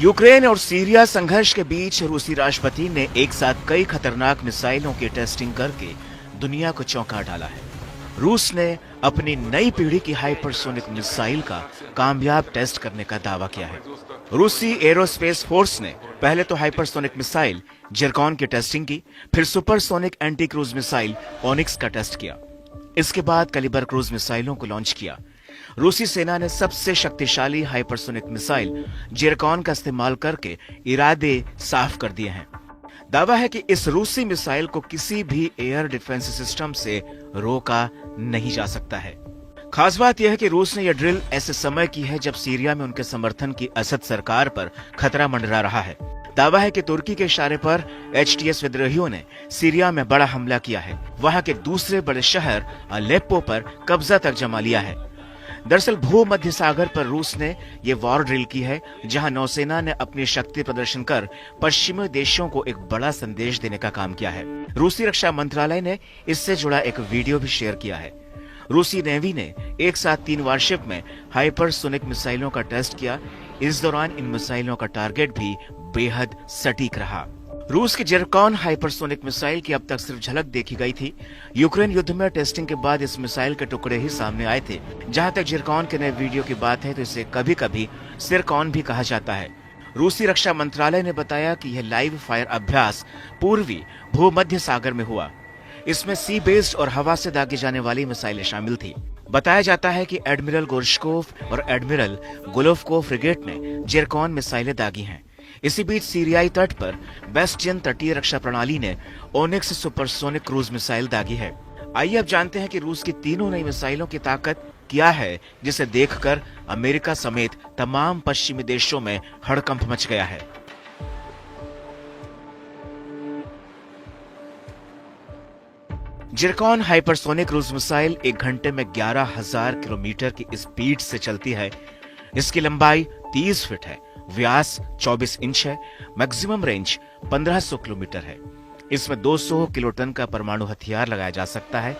Ukraine और Syria संघर्ष के बीच रूसी राष्ट्रपति ने एक साथ कई खतरनाक मिसाइलों की टेस्टिंग करके दुनिया को चौंका डाला है। रूस ने अपनी नई पीढ़ी की हाइपरसोनिक मिसाइल का कामयाब टेस्ट करने का दावा किया है। रूसी एरोस्पेस फोर्स ने पहले तो हाइपरसोनिक मिसाइल जिरकॉन की टेस्टिंग की, फिर supersonic anti cruise missile onyx का टेस्ट किया। इसके बाद कैलिबर क्रूज मिसाइलों को लॉन्च किया। रूसी सेना ने सबसे शक्तिशाली हाइपरसोनिक मिसाइल जिरकॉन का इस्तेमाल करके इरादे साफ कर दिए हैं। दावा है कि इस रूसी मिसाइल को किसी भी एयर डिफेंस सिस्टम से रोका नहीं जा सकता है। खास बात यह है कि रूस ने यह ड्रिल ऐसे समय की है जब सीरिया में उनके समर्थन की असद सरकार पर खतरा मंडरा रहा है। दावा है कि तुर्की के इशारे पर HTS विद्रोहियों ने सीरिया में बड़ा हमला किया है। वहां के दूसरे बड़े शहर अलेप्पो पर कब्जा तक जमा लिया है। दरअसल भूमध्य सागर पर रूस ने यह वॉर ड्रिल की है, जहां नौसेना ने अपनी शक्ति प्रदर्शन कर पश्चिमी देशों को एक बड़ा संदेश देने का काम किया है। रूसी रक्षा मंत्रालय ने इससे जुड़ा एक वीडियो भी शेयर किया है। रूसी नेवी ने एक साथ 3 वारशिप में हाइपरसोनिक मिसाइलों का टेस्ट किया। इस दौरान इन मिसाइलों का टारगेट भी बेहद सटीक रहा। रूस की जिरकॉन हाइपरसोनिक मिसाइल की अब तक सिर्फ झलक देखी गई थी। यूक्रेन युद्ध में टेस्टिंग के बाद इस मिसाइल के टुकड़े ही सामने आए थे। जहां तक जिरकॉन के नए वीडियो की बात है तो इसे कभी कभी सिरकॉन भी कहा जाता है। रूसी रक्षा मंत्रालय ने बताया कि यह लाइव फायर अभ्यास पूर्वी भूमध्य सागर में हुआ। इसमें सी बेस्ड और हवा से दागी जाने वाली मिसाइलें शामिल थी। बताया जाता है कि एडमिरल गोर्शकोव और एडमिरल गोलोवकोव फ्रिगेट ने जिरकॉन मिसाइलें दागी हैं। इसी बीच सीरियाई तट पर बेस्टियन तटीय रक्षा प्रणाली ने ओनिक्स सुपरसोनिक क्रूज मिसाइल दागी है। आइए अब जानते हैं कि रूस की तीनों नई मिसाइलों की ताकत क्या है, जिसे देखकर अमेरिका समेत तमाम पश्चिमी देशों में हड़कंप मच गया है। जिरकॉन हाइपरसोनिक क्रूज मिसाइल 1 घंटे में 11,000 किलोमीटर की स्पीड से चलती है। इसकी लंबाई 30 फीट है, व्यास 24 इंच है, मैक्सिमम रेंज 1500 किलोमीटर है। इसमें 200 किलोटन का परमाणु हथियार लगाया जा सकता है।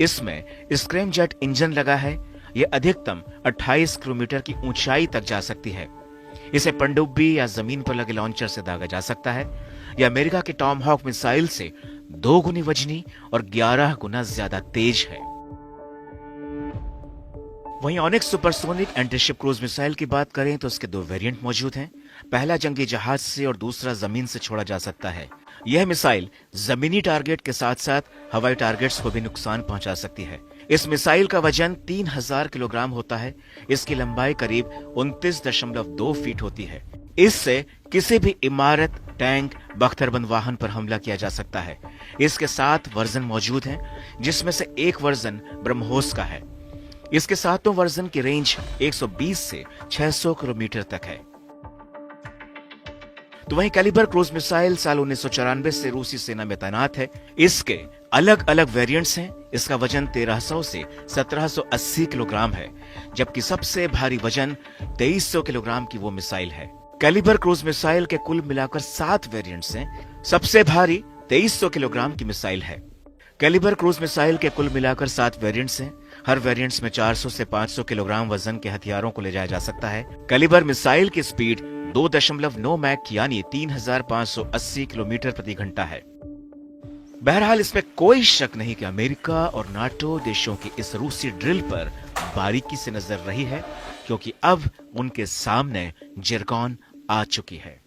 इसमें स्क्रैमजेट इंजन लगा है। यह अधिकतम 28 किलोमीटर की ऊंचाई तक जा सकती है। इसे पनडुब्बी या जमीन पर लगे लॉन्चर से दागा जा सकता है। यह अमेरिका की टॉमहॉक मिसाइल से 2 गुनी वजनी और 11 गुना ज्यादा तेज है। वहीं onyx supersonic antiship cruise missile की बात करें तो इसके 2 वेरिएंट मौजूद हैं। पहला जंगी जहाज से और दूसरा जमीन से छोड़ा जा सकता है। यह मिसाइल जमीनी टारगेट के साथ साथ हवाई टारगेट्स को भी नुकसान पहुंचा सकती है। इस मिसाइल का वजन 3000 किलोग्राम होता है। इसकी लंबाई करीब 29.2 फीट होती है। इससे किसी भी इमारत, टैंक, बख्तरबंद वाहन पर हमला किया जा सकता है। इसके 7 वर्जन मौजूद हैं, जिसमें से एक वर्जन ब्रह्मोस का है। इसके 7 वर्जन की रेंज 120 से 600 किलोमीटर तक है। तो वहीं कैलिबर क्रूज मिसाइल साल 1994 से रूसी सेना में तैनात है। इसके अलग अलग वेरिएंट्स हैं। इसका वजन 1300 से 1780 किलोग्राम है, जबकि सबसे भारी वजन 2300 किलोग्राम की वो मिसाइल है। कैलिबर क्रूज मिसाइल के कुल मिलाकर 7 वेरिएंट्स हैं। सबसे भारी 2300 किलोग्राम की मिसाइल है। कैलिबर क्रूज मिसाइल के कुल मिलाकर 7 वेरिएंट्स हैं। हर वेरिएंट्स में 400 से 500 किलोग्राम वजन के हथियारों को ले जाया जा सकता है। कैलिबर मिसाइल की स्पीड 2.9 मैक यानी 3580 किलोमीटर प्रति घंटा है। बहरहाल इसमें कोई शक नहीं कि अमेरिका और नाटो देशों की इस रूसी ड्रिल पर बारीकी से नजर रही है, क्योंकि अब उनके सामने जिरकॉन आ चुकी है।